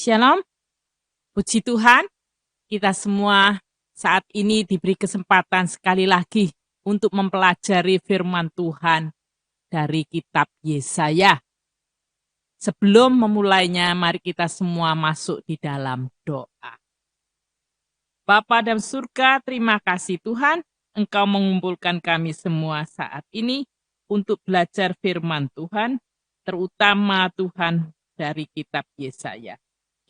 Shalom, puji Tuhan, kita semua saat ini diberi kesempatan sekali lagi untuk mempelajari firman Tuhan dari kitab Yesaya. Sebelum memulainya, mari kita semua masuk di dalam doa. Bapa dalam surga, terima kasih Tuhan, Engkau mengumpulkan kami semua saat ini untuk belajar firman Tuhan, terutama Tuhan dari kitab Yesaya.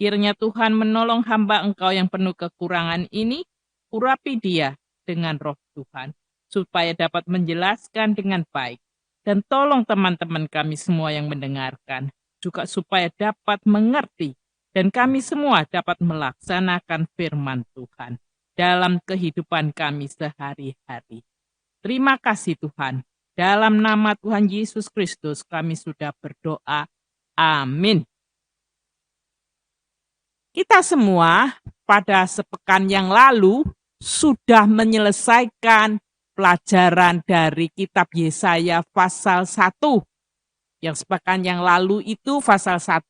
Kiranya Tuhan menolong hamba Engkau yang penuh kekurangan ini, urapi dia dengan roh Tuhan, supaya dapat menjelaskan dengan baik. Dan tolong teman-teman kami semua yang mendengarkan, juga supaya dapat mengerti, dan kami semua dapat melaksanakan firman Tuhan dalam kehidupan kami sehari-hari. Terima kasih Tuhan, dalam nama Tuhan Yesus Kristus kami sudah berdoa. Amin. Kita semua pada sepekan yang lalu sudah menyelesaikan pelajaran dari kitab Yesaya pasal 1. Yang sepekan yang lalu itu pasal 1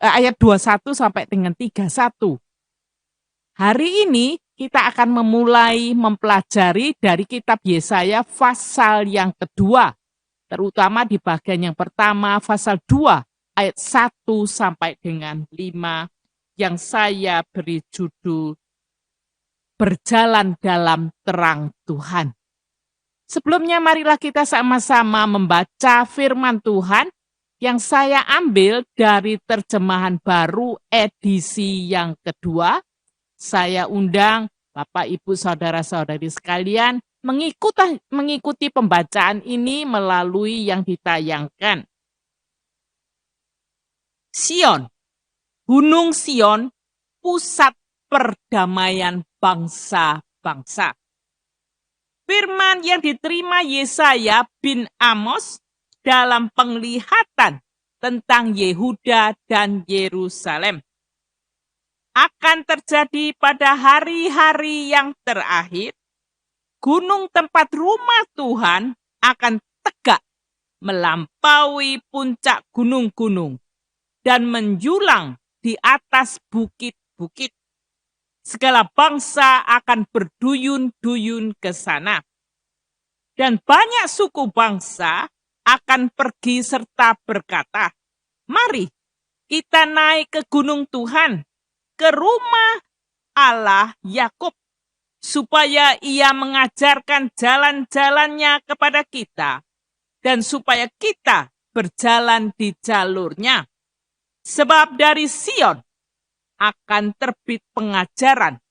ayat 21 sampai dengan 31. Hari ini kita akan memulai mempelajari dari kitab Yesaya pasal yang kedua, terutama di bagian yang pertama pasal 2. Ayat 1 sampai dengan 5 yang saya beri judul Berjalan dalam Terang Tuhan. Sebelumnya marilah kita sama-sama membaca firman Tuhan yang saya ambil dari terjemahan baru edisi yang kedua. Saya undang Bapak, Ibu, Saudara-saudari sekalian mengikuti pembacaan ini melalui yang ditayangkan. Sion, Gunung Sion, pusat perdamaian bangsa-bangsa. Firman yang diterima Yesaya bin Amos dalam penglihatan tentang Yehuda dan Yerusalem akan terjadi pada hari-hari yang terakhir. Gunung tempat rumah Tuhan akan tegak melampaui puncak gunung-gunung dan menjulang di atas bukit-bukit. Segala bangsa akan berduyun-duyun ke sana. Dan banyak suku bangsa akan pergi serta berkata, "Mari kita naik ke gunung Tuhan, ke rumah Allah Yakub, supaya ia mengajarkan jalan-jalannya kepada kita, dan supaya kita berjalan di jalurnya. Sebab dari Sion akan terbit pengajaran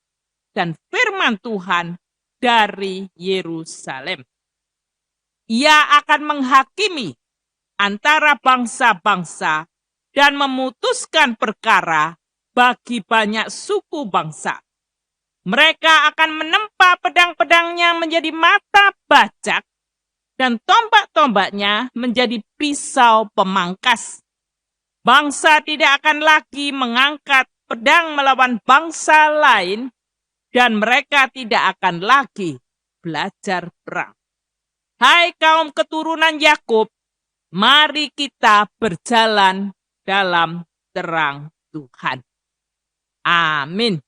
dan firman Tuhan dari Yerusalem. Ia akan menghakimi antara bangsa-bangsa dan memutuskan perkara bagi banyak suku bangsa. Mereka akan menempa pedang-pedangnya menjadi mata bajak dan tombak-tombaknya menjadi pisau pemangkas. Bangsa tidak akan lagi mengangkat pedang melawan bangsa lain, dan mereka tidak akan lagi belajar perang. Hai kaum keturunan Yakub, mari kita berjalan dalam terang Tuhan. Amin.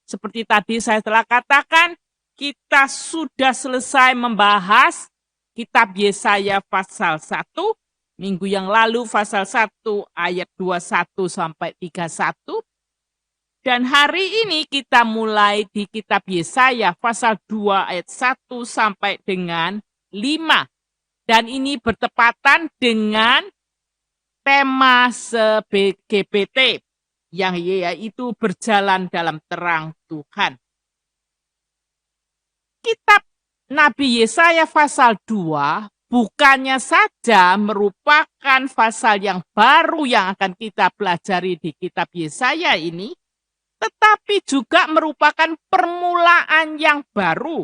Seperti tadi saya telah katakan, kita sudah selesai membahas kitab Yesaya pasal 1, minggu yang lalu pasal 1 ayat 21 sampai 31. Dan hari ini kita mulai di kitab Yesaya pasal 2 ayat 1 sampai dengan 5. Dan ini bertepatan dengan tema LGBT yang yaitu berjalan dalam terang Tuhan. Kitab Nabi Yesaya pasal 2 bukannya saja merupakan pasal yang baru yang akan kita pelajari di kitab Yesaya ini, tetapi juga merupakan permulaan yang baru.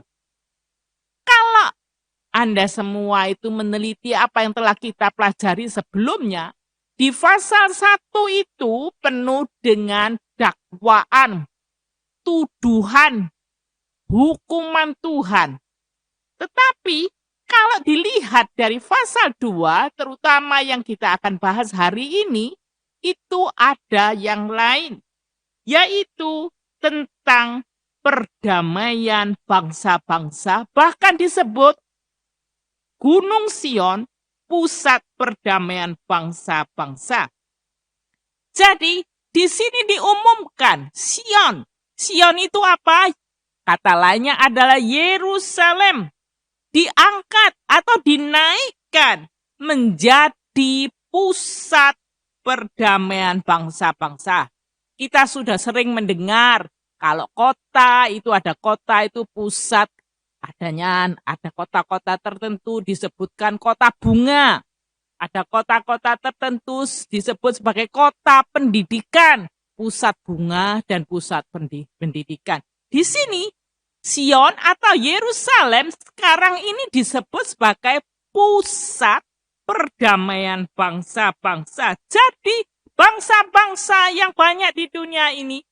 Kalau Anda semua itu meneliti apa yang telah kita pelajari sebelumnya, di pasal 1 itu penuh dengan dakwaan, tuduhan, hukuman Tuhan. Tetapi kalau dilihat dari pasal 2, terutama yang kita akan bahas hari ini, itu ada yang lain, yaitu tentang perdamaian bangsa-bangsa, bahkan disebut Gunung Sion, pusat perdamaian bangsa-bangsa. Jadi, di sini diumumkan Sion. Sion itu apa? Kata lainnya adalah Yerusalem. Diangkat atau dinaikkan menjadi pusat perdamaian bangsa-bangsa. Kita sudah sering mendengar kalau kota itu pusat adanya, ada kota-kota tertentu disebutkan kota bunga. Ada kota-kota tertentu disebut sebagai kota pendidikan, pusat bunga dan pusat pendidikan. Di sini Sion atau Yerusalem sekarang ini disebut sebagai pusat perdamaian bangsa-bangsa. Jadi bangsa-bangsa yang banyak di dunia ini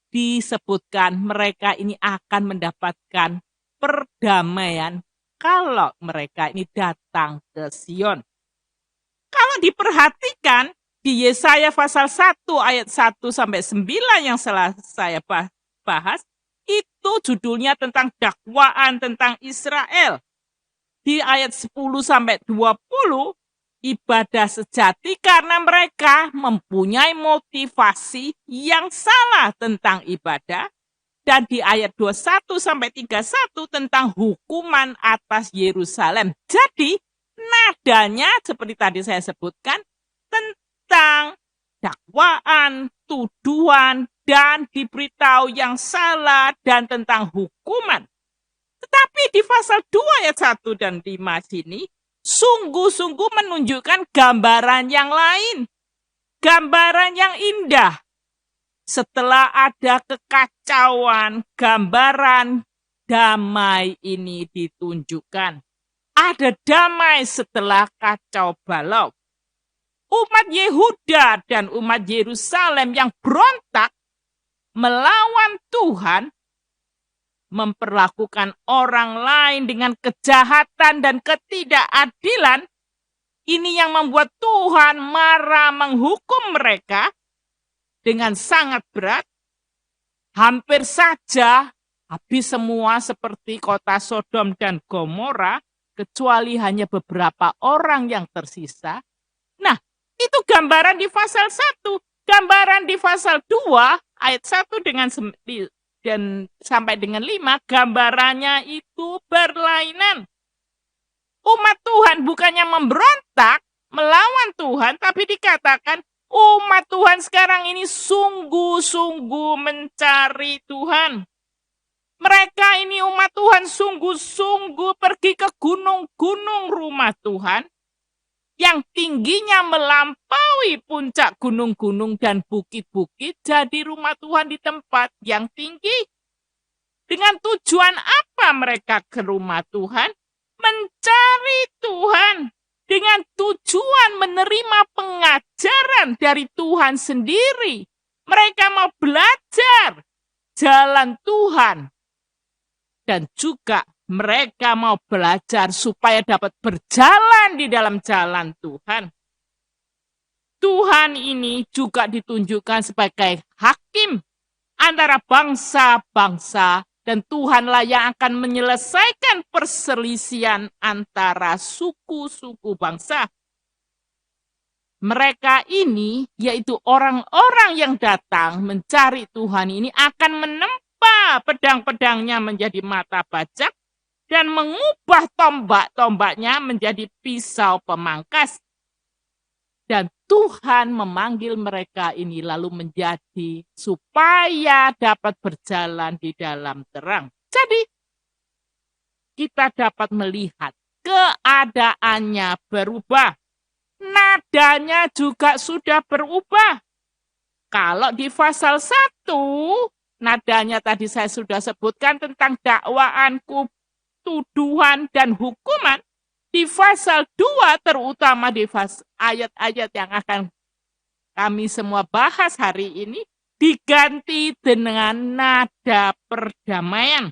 disebutkan mereka ini akan mendapatkan perdamaian kalau mereka ini datang ke Sion. Kalau diperhatikan di Yesaya pasal 1 ayat 1 sampai 9 yang saya bahas, itu judulnya tentang dakwaan tentang Israel. Di ayat 10 sampai 20, ibadah sejati karena mereka mempunyai motivasi yang salah tentang ibadah. Dan di ayat 21 sampai 31 tentang hukuman atas Yerusalem. Jadi nadanya seperti tadi saya sebutkan tentang dakwaan, tuduhan, dan diberitahu yang salah dan tentang hukuman. Tetapi di pasal 2 ayat 1 dan 5 sini sungguh-sungguh menunjukkan gambaran yang lain. Gambaran yang indah. Setelah ada kekacauan, gambaran damai ini ditunjukkan. Ada damai setelah kacau balau. Umat Yehuda dan umat Yerusalem yang berontak melawan Tuhan, memperlakukan orang lain dengan kejahatan dan ketidakadilan, ini yang membuat Tuhan marah menghukum mereka dengan sangat berat. Hampir saja habis semua seperti kota Sodom dan Gomora, kecuali hanya beberapa orang yang tersisa. Nah, itu gambaran di pasal 1. Gambaran di pasal 2, ayat 1 dan sampai dengan 5, gambarannya itu berlainan. Umat Tuhan bukannya memberontak melawan Tuhan, tapi dikatakan umat Tuhan sekarang ini sungguh-sungguh mencari Tuhan. Mereka ini umat Tuhan sungguh-sungguh pergi ke gunung-gunung rumah Tuhan yang tingginya melampaui puncak gunung-gunung dan bukit-bukit, jadi rumah Tuhan di tempat yang tinggi. Dengan tujuan apa mereka ke rumah Tuhan? Mencari Tuhan. Dengan tujuan menerima pengajaran dari Tuhan sendiri. Mereka mau belajar jalan Tuhan. Dan juga mereka mau belajar supaya dapat berjalan di dalam jalan Tuhan. Tuhan ini juga ditunjukkan sebagai hakim antara bangsa-bangsa, dan Tuhanlah yang akan menyelesaikan perselisihan antara suku-suku bangsa. Mereka ini, yaitu orang-orang yang datang mencari Tuhan ini, akan menempa pedang-pedangnya menjadi mata bajak dan mengubah tombak-tombaknya menjadi pisau pemangkas. Dan Tuhan memanggil mereka ini lalu menjadi supaya dapat berjalan di dalam terang. Jadi kita dapat melihat keadaannya berubah. Nadanya juga sudah berubah. Kalau di pasal 1, nadanya tadi saya sudah sebutkan tentang dakwaan, tuduhan, dan hukuman. Di pasal 2, terutama di ayat-ayat yang akan kami semua bahas hari ini, diganti dengan nada perdamaian.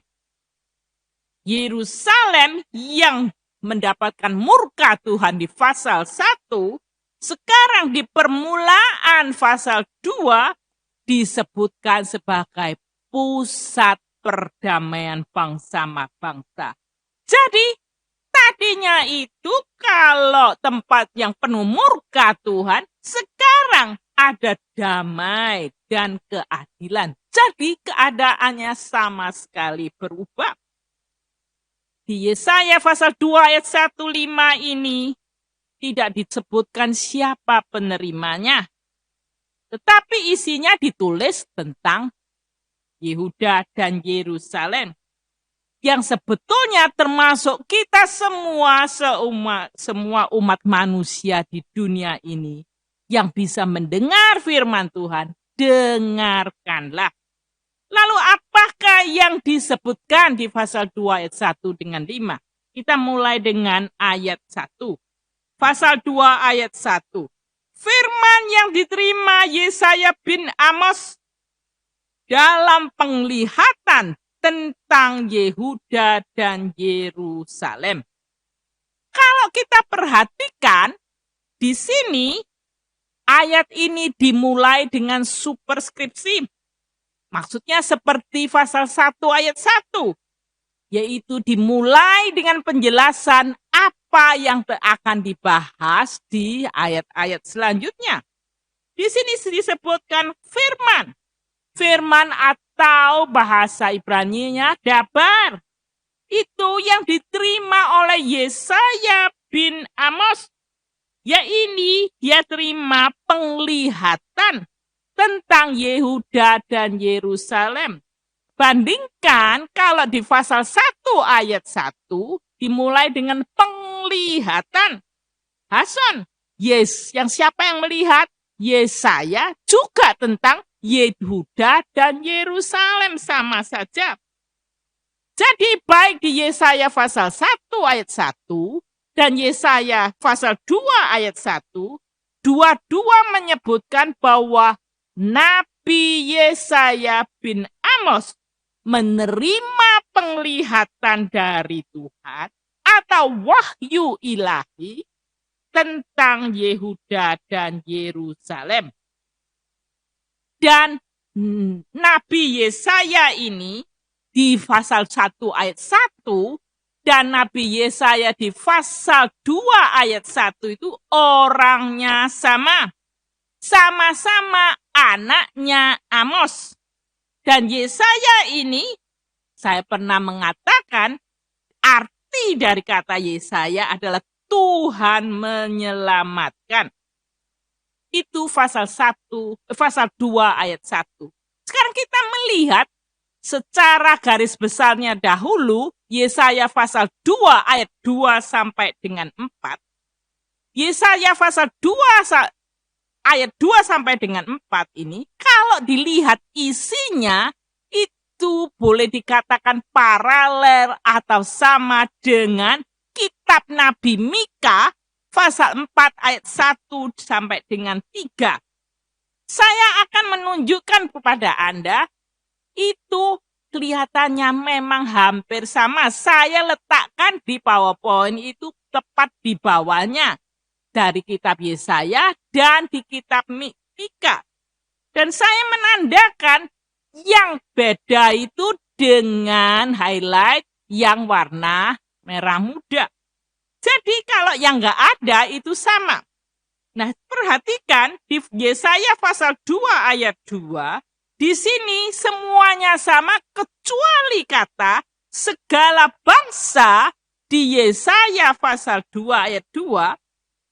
Yerusalem yang mendapatkan murka Tuhan di pasal 1, Sekarang di permulaan pasal 2 disebutkan sebagai pusat perdamaian bangsa-bangsa. Jadi tadinya itu kalau tempat yang penuh murka Tuhan, sekarang ada damai dan keadilan. Jadi keadaannya sama sekali berubah. Di Yesaya pasal 2 ayat 1-5 ini tidak disebutkan siapa penerimanya. Tetapi isinya ditulis tentang Yehuda dan Yerusalem. Yang sebetulnya termasuk kita semua umat manusia di dunia ini yang bisa mendengar firman Tuhan, dengarkanlah. Lalu apakah yang disebutkan di pasal 2 ayat 1 dengan 5? Kita mulai dengan ayat 1. Pasal 2 ayat 1. Firman yang diterima Yesaya bin Amos dalam penglihatan tentang Yehuda dan Yerusalem. Kalau kita perhatikan, di sini ayat ini dimulai dengan superskripsi. Maksudnya seperti pasal 1 ayat 1. Yaitu dimulai dengan penjelasan apa yang akan dibahas di ayat-ayat selanjutnya. Di sini disebutkan firman. Firman atau bahasa Ibrani-nya dabar. Itu yang diterima oleh Yesaya bin Amos. Ya ini dia terima penglihatan tentang Yehuda dan Yerusalem. Bandingkan kalau di pasal 1 ayat 1 dimulai dengan penglihatan. Hasan, yang siapa yang melihat? Yesaya juga tentang Yehuda dan Yerusalem sama saja. Jadi baik di Yesaya pasal 1 ayat 1 dan Yesaya pasal 2 ayat 1, dua-dua menyebutkan bahwa Nabi Yesaya bin Amos menerima penglihatan dari Tuhan atau wahyu ilahi tentang Yehuda dan Yerusalem. Dan Nabi Yesaya ini di pasal 1 ayat 1 dan Nabi Yesaya di pasal 2 ayat 1 itu orangnya sama. Sama-sama anaknya Amos. Dan Yesaya ini, saya pernah mengatakan, arti dari kata Yesaya adalah Tuhan menyelamatkan. Itu pasal 2 ayat 1. Sekarang kita melihat secara garis besarnya dahulu, Yesaya pasal 2 ayat 2 sampai dengan 4. Yesaya pasal 2 ayat 2 sampai dengan 4 ini, kalau dilihat isinya, itu boleh dikatakan paralel atau sama dengan kitab Nabi Mika, pasal 4 ayat 1 sampai dengan 3. Saya akan menunjukkan kepada Anda, itu kelihatannya memang hampir sama. Saya letakkan di PowerPoint itu tepat di bawahnya. Dari kitab Yesaya dan di kitab Mika. Dan saya menandakan yang beda itu dengan highlight yang warna merah muda. Jadi kalau yang nggak ada itu sama. Nah perhatikan di Yesaya pasal 2 ayat 2. Di sini semuanya sama kecuali kata segala bangsa di Yesaya pasal 2 ayat 2.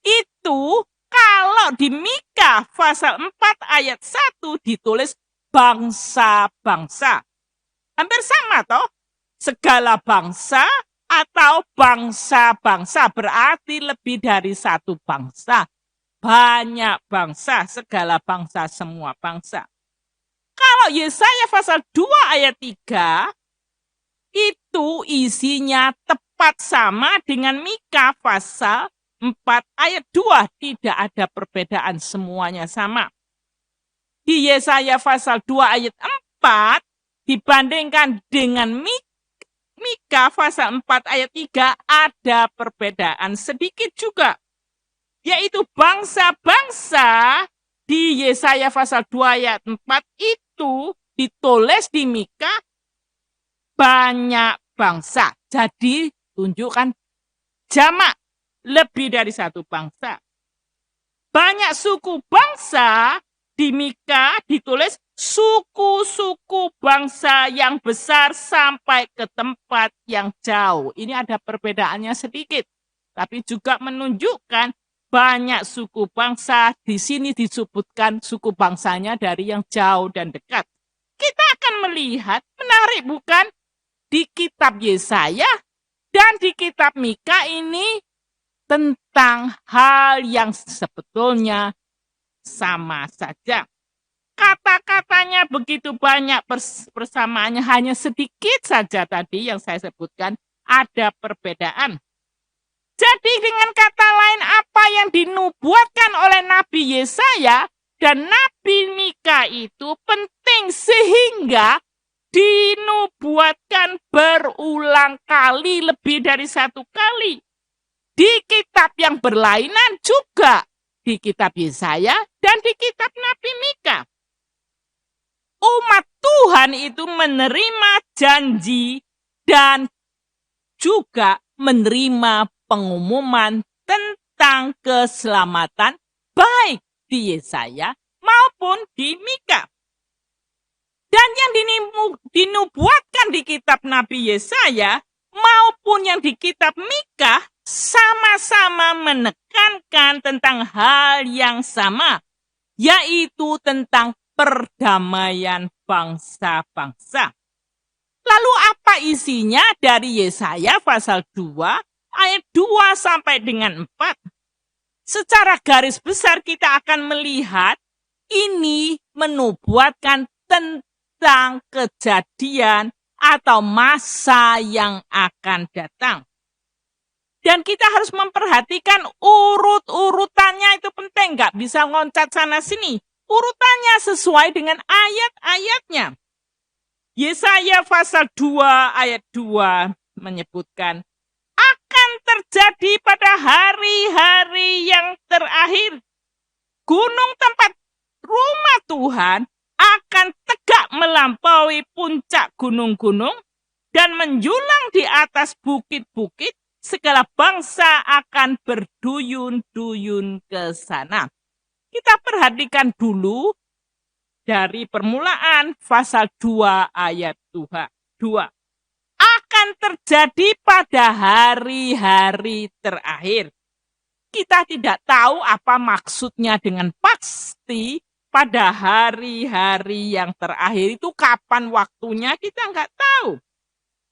Itu kalau di Mika pasal 4 ayat 1 ditulis bangsa-bangsa. Hampir sama toh? Segala bangsa atau bangsa-bangsa berarti lebih dari satu bangsa. Banyak bangsa, segala bangsa, semua bangsa. Kalau Yesaya pasal 2 ayat 3 itu isinya tepat sama dengan Mika pasal 4 ayat 2, tidak ada perbedaan, semuanya sama. Di Yesaya pasal 2 ayat 4 dibandingkan dengan Mika pasal 4 ayat 3 ada perbedaan sedikit juga. yaitu bangsa-bangsa di Yesaya pasal 2 ayat 4 itu ditulis di Mika banyak bangsa. Jadi tunjukkan jamak, lebih dari satu bangsa. Banyak suku bangsa di Mika ditulis suku-suku bangsa yang besar sampai ke tempat yang jauh. Ini ada perbedaannya sedikit, tapi juga menunjukkan banyak suku bangsa. Di sini disebutkan suku bangsanya dari yang jauh dan dekat. Kita akan melihat, menarik bukan? Di kitab Yesaya dan di kitab Mika ini tentang hal yang sebetulnya sama saja. Kata-katanya begitu banyak, persamaannya hanya sedikit saja tadi yang saya sebutkan, ada perbedaan. Jadi dengan kata lain, apa yang dinubuatkan oleh Nabi Yesaya dan Nabi Mika itu penting sehingga dinubuatkan berulang kali, lebih dari satu kali. Di kitab yang berlainan juga, di kitab Yesaya dan di kitab Nabi Mika. Umat Tuhan itu menerima janji dan juga menerima pengumuman tentang keselamatan baik di Yesaya maupun di Mika. Dan yang dinubuatkan di kitab Nabi Yesaya maupun yang di kitab Mika sama-sama menekankan tentang hal yang sama, yaitu tentang perdamaian bangsa-bangsa. Lalu apa isinya dari Yesaya pasal 2 ayat 2 sampai dengan 4? Secara garis besar kita akan melihat ini menubuatkan tentang kejadian atau masa yang akan datang. Dan kita harus memperhatikan urut-urutannya, itu penting, nggak bisa loncat sana-sini. Urutannya sesuai dengan ayat-ayatnya. Yesaya pasal 2 ayat 2 menyebutkan, akan terjadi pada hari-hari yang terakhir, gunung tempat rumah Tuhan akan tegak melampaui puncak gunung-gunung dan menjulang di atas bukit-bukit, segala bangsa akan berduyun-duyun ke sana. Kita perhatikan dulu dari permulaan pasal 2 ayat 2. Akan terjadi pada hari-hari terakhir. Kita tidak tahu apa maksudnya dengan pasti. Pada hari-hari yang terakhir itu kapan waktunya kita nggak tahu.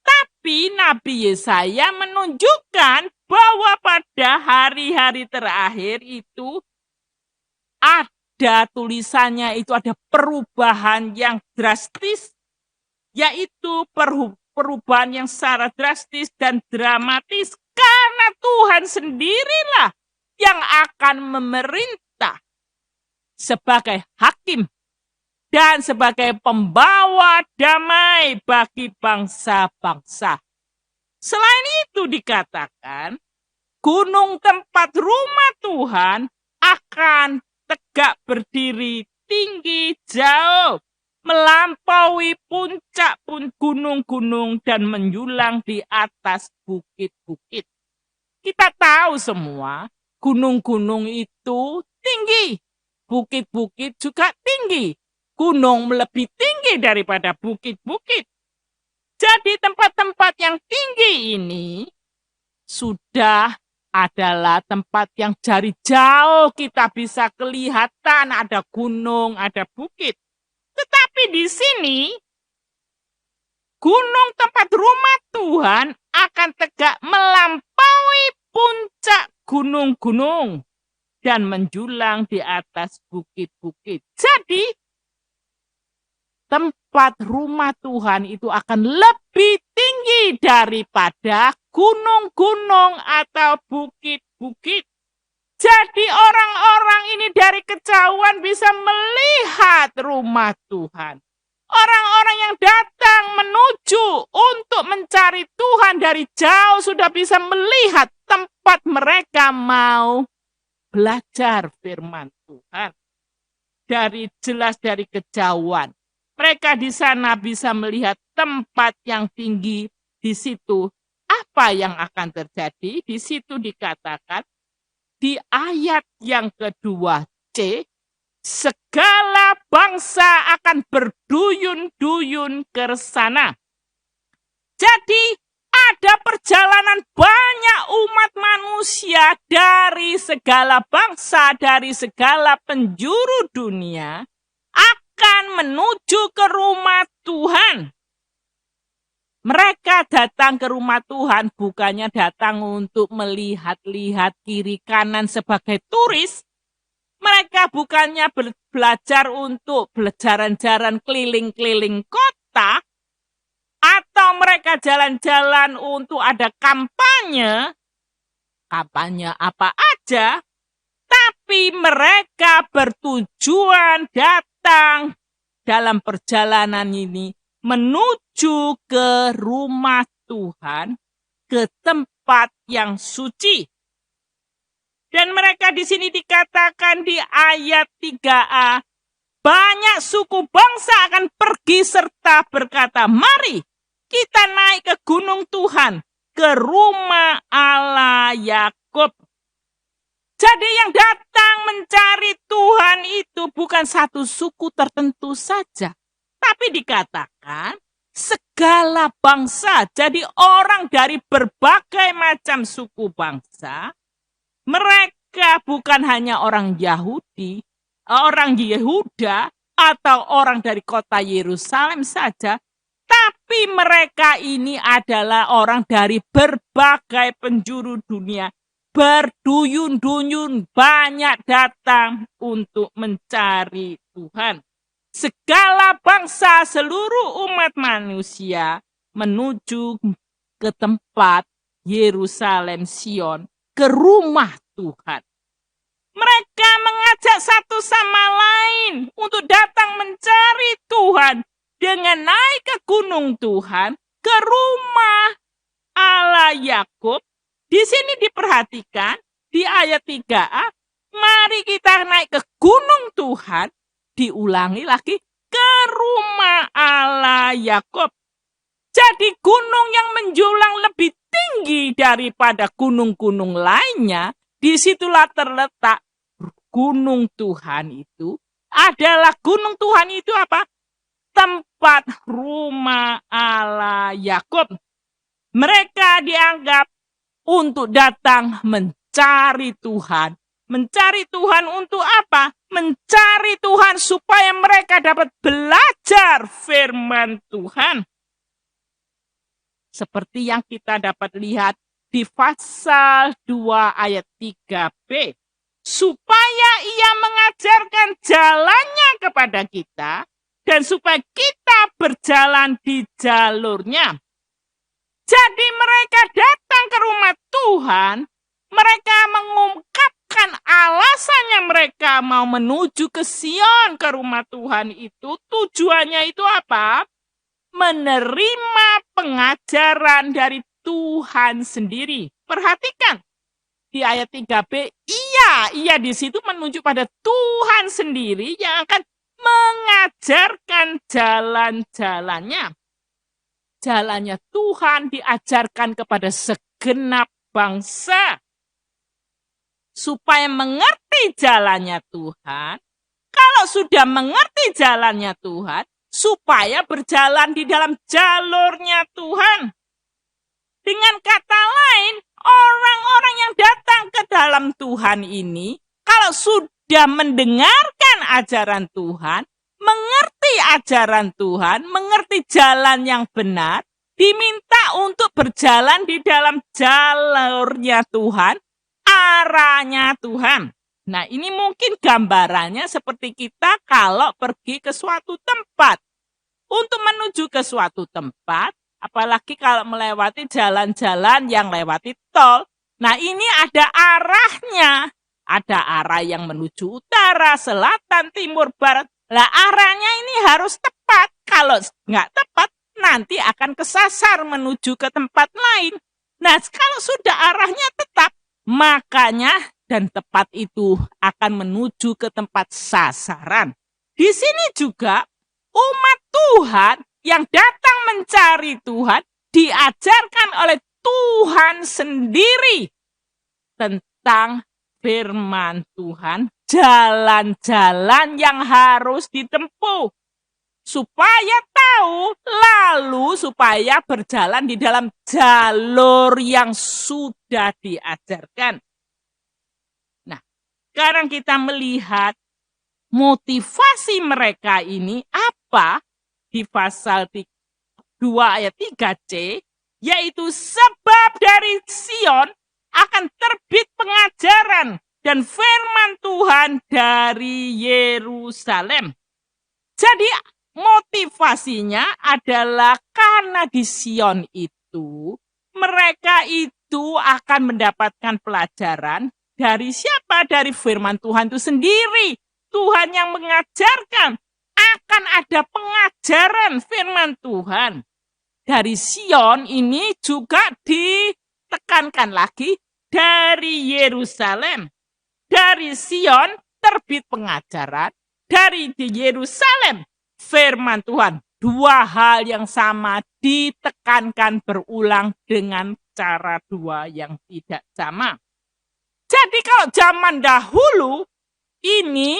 Tapi Nabi Yesaya menunjukkan bahwa pada hari-hari terakhir itu ada tulisannya, itu ada perubahan yang drastis, yaitu perubahan yang secara drastis dan dramatis, karena Tuhan sendirilah yang akan memerintah sebagai hakim dan sebagai pembawa damai bagi bangsa-bangsa. Selain itu dikatakan, gunung tempat rumah Tuhan akan tegak berdiri tinggi jauh, melampaui puncak gunung-gunung dan menjulang di atas bukit-bukit. Kita tahu semua, gunung-gunung itu tinggi. Bukit-bukit juga tinggi. Gunung lebih tinggi daripada bukit-bukit. Jadi tempat-tempat yang tinggi ini sudah adalah tempat yang dari jauh kita bisa kelihatan ada gunung, ada bukit. Tetapi di sini, gunung tempat rumah Tuhan akan tegak melampaui puncak gunung-gunung dan menjulang di atas bukit-bukit. Jadi, tempat rumah Tuhan itu akan lebih tinggi daripada gunung-gunung atau bukit-bukit. Jadi orang-orang ini dari kejauhan bisa melihat rumah Tuhan. Orang-orang yang datang menuju untuk mencari Tuhan dari jauh sudah bisa melihat tempat mereka mau belajar firman Tuhan. Jelas dari kejauhan. Mereka di sana bisa melihat tempat yang tinggi. Di situ apa yang akan terjadi? Di situ dikatakan di ayat yang kedua C, segala bangsa akan berduyun-duyun ke sana. Jadi ada perjalanan banyak umat manusia dari segala bangsa, dari segala penjuru dunia akan menuju ke rumah Tuhan. Mereka datang ke rumah Tuhan bukannya datang untuk melihat-lihat kiri kanan sebagai turis. Mereka bukannya belajar untuk jalan-jalan keliling-keliling kota, atau mereka jalan-jalan untuk ada kampanye apa aja, tapi mereka bertujuan datang dalam perjalanan ini menuju ke rumah Tuhan, ke tempat yang suci. Dan mereka di sini dikatakan di ayat 3a, banyak suku bangsa akan pergi serta berkata, mari kita naik ke gunung Tuhan, ke rumah Allah Yakub. Jadi yang datang mencari Tuhan itu bukan satu suku tertentu saja, tapi dikatakan segala bangsa. Jadi orang dari berbagai macam suku bangsa, mereka bukan hanya orang Yahudi, orang Yehuda, atau orang dari kota Yerusalem saja, tapi mereka ini adalah orang dari berbagai penjuru dunia, berduyun-duyun banyak datang untuk mencari Tuhan. Segala bangsa, seluruh umat manusia menuju ke tempat Yerusalem Sion, ke rumah Tuhan. Mereka mengajak satu sama lain untuk datang mencari Tuhan dengan naik ke gunung Tuhan, ke rumah Allah Yakub. Di sini diperhatikan di ayat 3a, mari kita naik ke gunung Tuhan, diulangi lagi, ke rumah Allah Yakub. Jadi gunung yang menjulang lebih tinggi daripada gunung-gunung lainnya, disitulah terletak gunung Tuhan itu. Adalah gunung Tuhan itu apa? Tempat rumah Allah Yakub. Mereka dianggap untuk datang mencari Tuhan. Mencari Tuhan untuk apa? Mencari Tuhan supaya mereka dapat belajar firman Tuhan. Seperti yang kita dapat lihat di pasal 2 ayat 3b. Supaya ia mengajarkan jalannya kepada kita, dan supaya kita berjalan di jalurnya. Jadi mereka datang ke rumah Tuhan, mereka mengungkapkan alasannya mereka mau menuju ke Sion, ke rumah Tuhan itu. Tujuannya itu apa? Menerima pengajaran dari Tuhan sendiri. Perhatikan di ayat 3b, ia di situ menunjuk pada Tuhan sendiri yang akan mengajarkan jalan-jalannya. Jalannya Tuhan diajarkan kepada segenap bangsa. Supaya mengerti jalannya Tuhan. Kalau sudah mengerti jalannya Tuhan, supaya berjalan di dalam jalurnya Tuhan. Dengan kata lain, orang-orang yang datang ke dalam Tuhan ini, kalau sudah mendengarkan ajaran Tuhan, mengerti ajaran Tuhan, mengerti jalan yang benar, diminta untuk berjalan di dalam jalurnya Tuhan, arahnya Tuhan. Nah, ini mungkin gambarannya seperti kita kalau pergi ke suatu tempat. Untuk menuju ke suatu tempat, apalagi kalau melewati jalan-jalan yang lewati tol. Nah, ini ada arahnya. Ada arah yang menuju utara, selatan, timur, barat. Lah, arahnya ini harus tepat. Kalau nggak tepat, nanti akan kesasar menuju ke tempat lain. Nah, kalau sudah arahnya tetap, makanya dan tepat itu akan menuju ke tempat sasaran. Di sini juga umat Tuhan yang datang mencari Tuhan diajarkan oleh Tuhan sendiri tentang firman Tuhan, jalan-jalan yang harus ditempuh supaya tahu, lalu supaya berjalan di dalam jalur yang sudah diajarkan. Nah, sekarang kita melihat motivasi mereka ini apa di pasal 2 ayat 3c, yaitu sebab dari Sion akan terbit pengajaran dan firman Tuhan dari Yerusalem. Jadi motivasinya adalah karena di Sion itu mereka itu akan mendapatkan pelajaran dari siapa? Dari firman Tuhan itu sendiri. Tuhan yang mengajarkan, akan ada pengajaran firman Tuhan. Dari Sion ini juga ditekankan lagi dari Yerusalem. Dari Sion terbit pengajaran, dari Yerusalem firman Tuhan. Dua hal yang sama ditekankan berulang dengan cara dua yang tidak sama. Jadi kalau zaman dahulu ini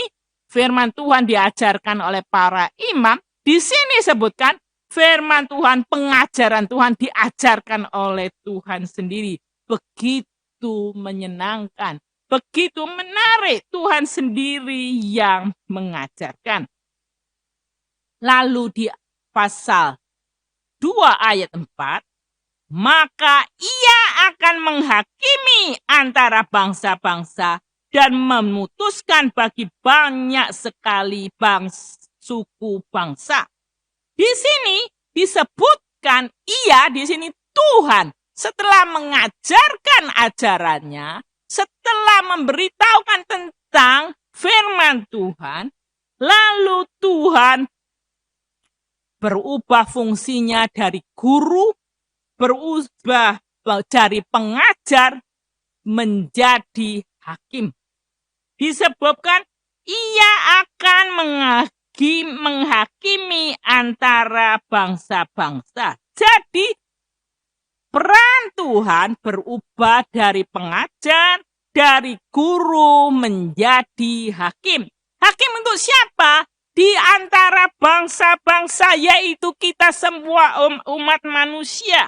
firman Tuhan diajarkan oleh para imam, di sini sebutkan firman Tuhan, pengajaran Tuhan diajarkan oleh Tuhan sendiri. Begitu menyenangkan, begitu menarik, Tuhan sendiri yang mengajarkan. Lalu di pasal 2 ayat 4, maka ia akan menghakimi antara bangsa-bangsa dan memutuskan bagi banyak sekali suku bangsa. Di sini disebutkan ia, di sini Tuhan setelah mengajarkan ajarannya, setelah memberitahukan tentang firman Tuhan, lalu Tuhan berubah fungsinya dari guru, berubah dari pengajar menjadi hakim. Disebutkan ia akan menghakimi antara bangsa-bangsa. Jadi peran Tuhan berubah dari pengajar, dari guru menjadi hakim. Hakim untuk siapa? Di antara bangsa-bangsa, yaitu kita semua umat manusia.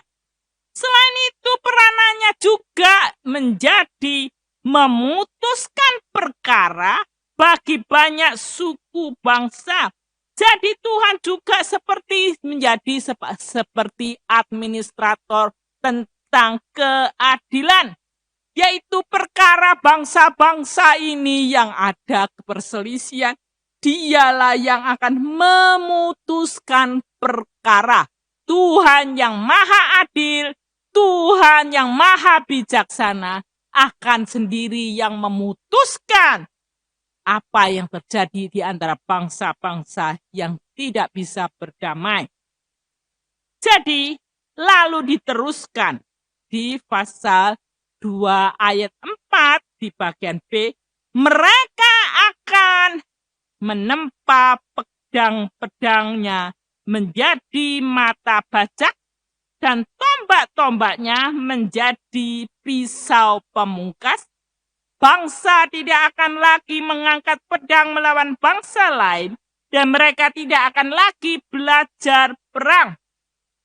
Selain itu peranannya juga menjadi memutuskan perkara bagi banyak suku bangsa. Jadi Tuhan juga menjadi seperti administrator tentang keadilan, yaitu perkara bangsa-bangsa ini yang ada perselisihan. Dialah yang akan memutuskan perkara. Tuhan yang maha adil, Tuhan yang maha bijaksana akan sendiri yang memutuskan apa yang terjadi di antara bangsa-bangsa yang tidak bisa berdamai. Jadi, lalu diteruskan di pasal 2 ayat 4 di bagian B, mereka akan menempa pedang-pedangnya menjadi mata bajak dan tombak-tombaknya menjadi pisau pemungkas. Bangsa tidak akan lagi mengangkat pedang melawan bangsa lain dan mereka tidak akan lagi belajar perang.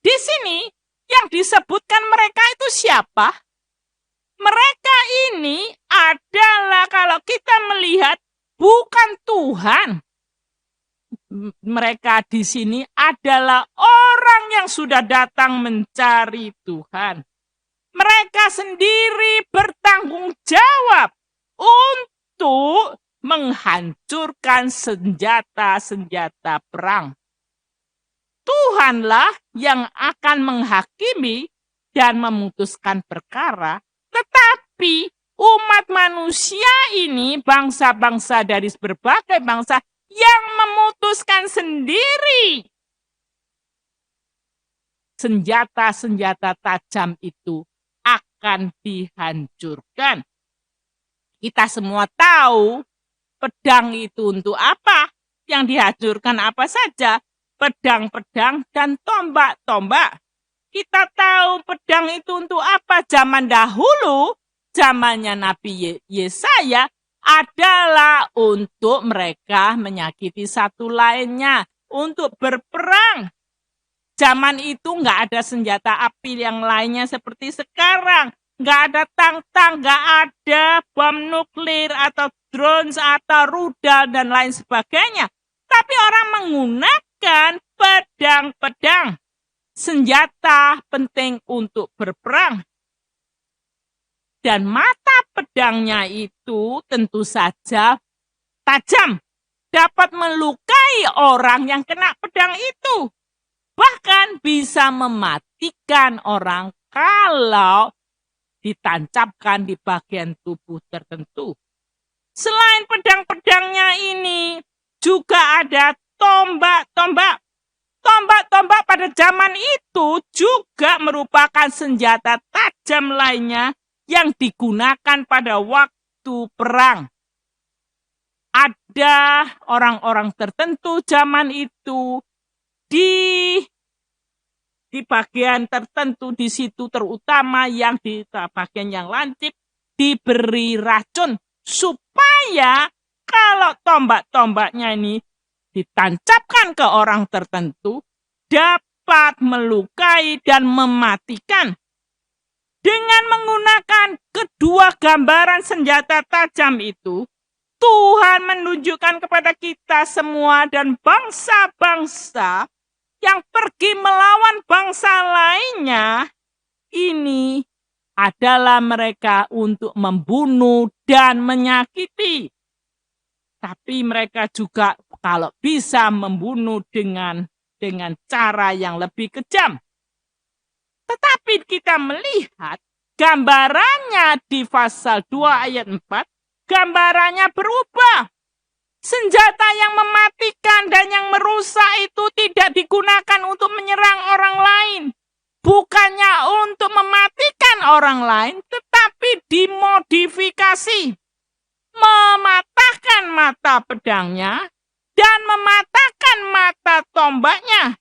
Di sini yang disebutkan mereka itu siapa? Mereka ini adalah, kalau kita melihat, bukan Tuhan. Mereka di sini adalah orang yang sudah datang mencari Tuhan. Mereka sendiri bertanggung jawab untuk menghancurkan senjata-senjata perang. Tuhanlah yang akan menghakimi dan memutuskan perkara, tetapi umat manusia ini, bangsa-bangsa dari berbagai bangsa, yang memutuskan sendiri. Senjata-senjata tajam itu akan dihancurkan. Kita semua tahu pedang itu untuk apa? Yang dihancurkan apa saja? Pedang-pedang dan tombak-tombak. Kita tahu pedang itu untuk apa? Zaman dahulu, zamannya Nabi Yesaya, adalah untuk mereka menyakiti satu lainnya, untuk berperang. Zaman itu nggak ada senjata api yang lainnya seperti sekarang. Nggak ada tang-tang, nggak ada bom nuklir atau drones atau rudal dan lain sebagainya. Tapi orang menggunakan pedang-pedang. Senjata penting untuk berperang. Dan mata pedangnya itu tentu saja tajam. Dapat melukai orang yang kena pedang itu. Bahkan bisa mematikan orang kalau ditancapkan di bagian tubuh tertentu. Selain pedang-pedangnya ini, juga ada tombak-tombak. Tombak-tombak pada zaman itu juga merupakan senjata tajam lainnya yang digunakan pada waktu perang. Ada orang-orang tertentu zaman itu di bagian tertentu di situ, terutama yang di bagian yang lancip, diberi racun supaya kalau tombak-tombaknya ini ditancapkan ke orang tertentu dapat melukai dan mematikan. Dengan menggunakan kedua gambaran senjata tajam itu, Tuhan menunjukkan kepada kita semua dan bangsa-bangsa yang pergi melawan bangsa lainnya, ini adalah mereka untuk membunuh dan menyakiti. Tapi mereka juga kalau bisa membunuh dengan cara yang lebih kejam. Tetapi kita melihat gambarannya di pasal 2 ayat 4, gambarannya berubah. Senjata yang mematikan dan yang merusak itu tidak digunakan untuk menyerang orang lain. Bukannya untuk mematikan orang lain, tetapi dimodifikasi. Mematahkan mata pedangnya dan mematahkan mata tombaknya.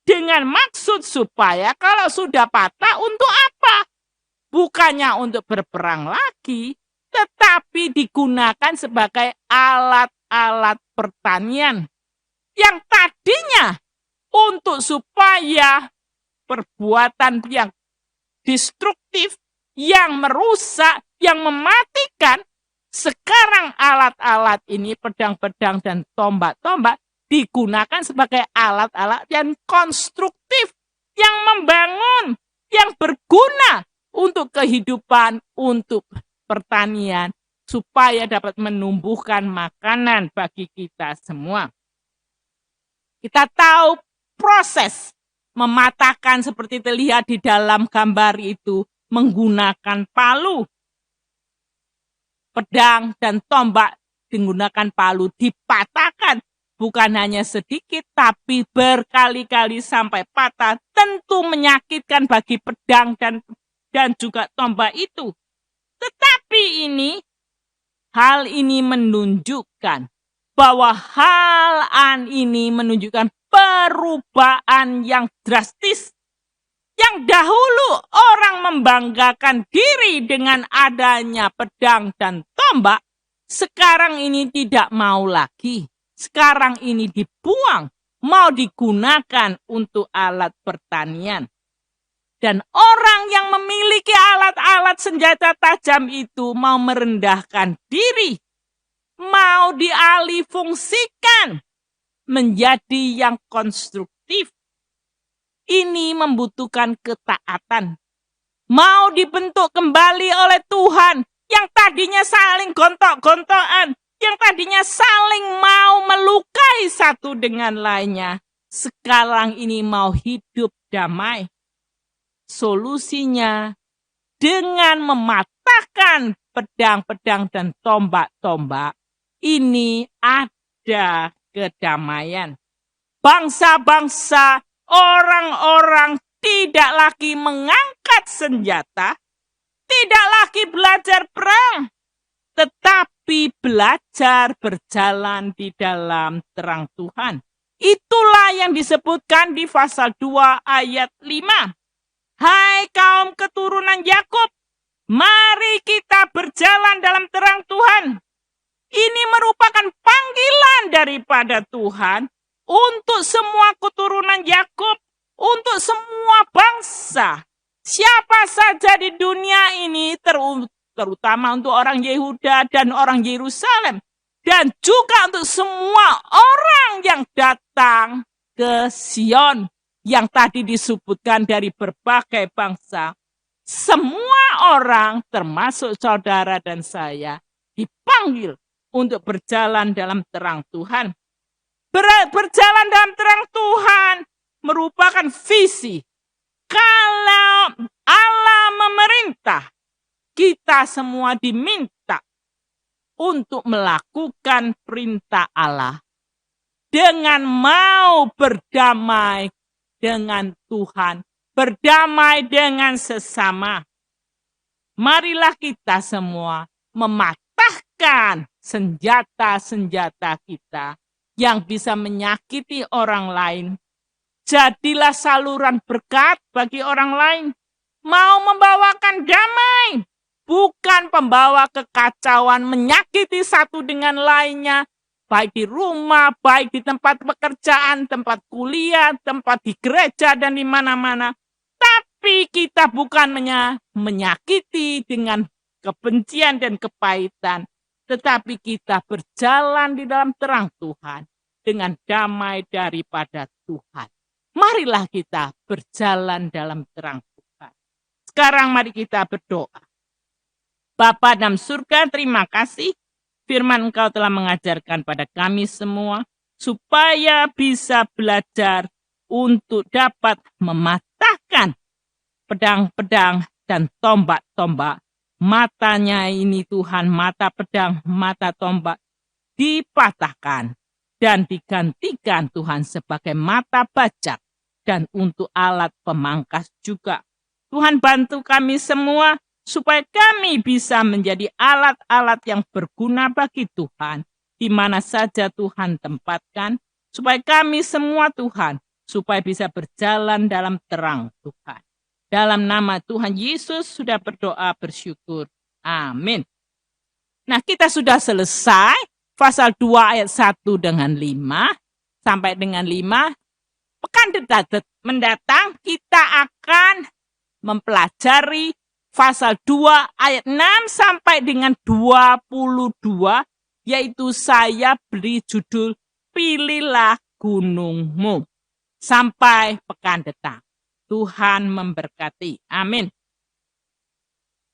Dengan maksud supaya kalau sudah patah untuk apa? Bukannya untuk berperang lagi, tetapi digunakan sebagai alat-alat pertanian. Yang tadinya untuk supaya perbuatan yang destruktif, yang merusak, yang mematikan, sekarang alat-alat ini, pedang-pedang dan tombak-tombak, digunakan sebagai alat-alat yang konstruktif, yang membangun, yang berguna untuk kehidupan, untuk pertanian, supaya dapat menumbuhkan makanan bagi kita semua. Kita tahu proses mematahkan seperti terlihat di dalam gambar itu menggunakan palu. Pedang dan tombak digunakan palu dipatahkan. Bukan hanya sedikit, tapi berkali-kali sampai patah. Tentu menyakitkan bagi pedang dan juga tombak itu. Tetapi hal ini menunjukkan bahwa ini menunjukkan perubahan yang drastis. Yang dahulu orang membanggakan diri dengan adanya pedang dan tombak, sekarang ini tidak mau lagi. Sekarang ini dibuang, mau digunakan untuk alat pertanian. Dan orang yang memiliki alat-alat senjata tajam itu mau merendahkan diri, mau dialihfungsikan menjadi yang konstruktif. Ini membutuhkan ketaatan. Mau dibentuk kembali oleh Tuhan yang tadinya saling gontok-gontokan, yang tadinya saling mau melukai satu dengan lainnya, sekarang ini mau hidup damai. Solusinya dengan mematahkan pedang-pedang dan tombak-tombak, ini ada kedamaian. Bangsa-bangsa, orang-orang tidak lagi mengangkat senjata, tidak lagi belajar perang, tetapi belajar berjalan di dalam terang Tuhan. Itulah yang disebutkan di pasal 2 ayat 5. Hai kaum keturunan Yakub, mari kita berjalan dalam terang Tuhan. Ini merupakan panggilan daripada Tuhan untuk semua keturunan Yakub, untuk semua bangsa. Siapa saja di dunia ini, terutama untuk orang Yehuda dan orang Yerusalem, dan juga untuk semua orang yang datang ke Sion, yang tadi disebutkan dari berbagai bangsa. Semua orang, termasuk saudara dan saya, dipanggil untuk berjalan dalam terang Tuhan. Berjalan dalam terang Tuhan merupakan visi. Kalau Allah memerintah, kita semua diminta untuk melakukan perintah Allah dengan mau berdamai dengan Tuhan, berdamai dengan sesama. Marilah kita semua mematahkan senjata-senjata kita yang bisa menyakiti orang lain. Jadilah saluran berkat bagi orang lain. Mau membawakan damai, bukan pembawa kekacauan, menyakiti satu dengan lainnya, baik di rumah, baik di tempat pekerjaan, tempat kuliah, tempat di gereja, dan di mana-mana. Tapi kita bukan menyakiti dengan kebencian dan kepahitan, tetapi kita berjalan di dalam terang Tuhan dengan damai daripada Tuhan. Marilah kita berjalan dalam terang Tuhan. Sekarang mari kita berdoa. Bapa dalam surga, terima kasih firman Engkau telah mengajarkan pada kami semua, supaya bisa belajar untuk dapat mematahkan pedang-pedang dan tombak-tombak. Matanya ini Tuhan, mata pedang, mata tombak, dipatahkan dan digantikan Tuhan sebagai mata bajak dan untuk alat pemangkas juga. Tuhan bantu kami semua, supaya kami bisa menjadi alat-alat yang berguna bagi Tuhan, di mana saja Tuhan tempatkan, supaya kami semua Tuhan, supaya bisa berjalan dalam terang Tuhan. Dalam nama Tuhan Yesus sudah berdoa bersyukur. Amin. Nah, kita sudah selesai pasal 2 ayat 1 dengan 5, sampai dengan 5. Pekan mendatang kita akan mempelajari pasal 2 ayat 6 sampai dengan 22, yaitu saya beri judul Pilihlah Gunungmu. Sampai pekan datang. Tuhan memberkati. Amin.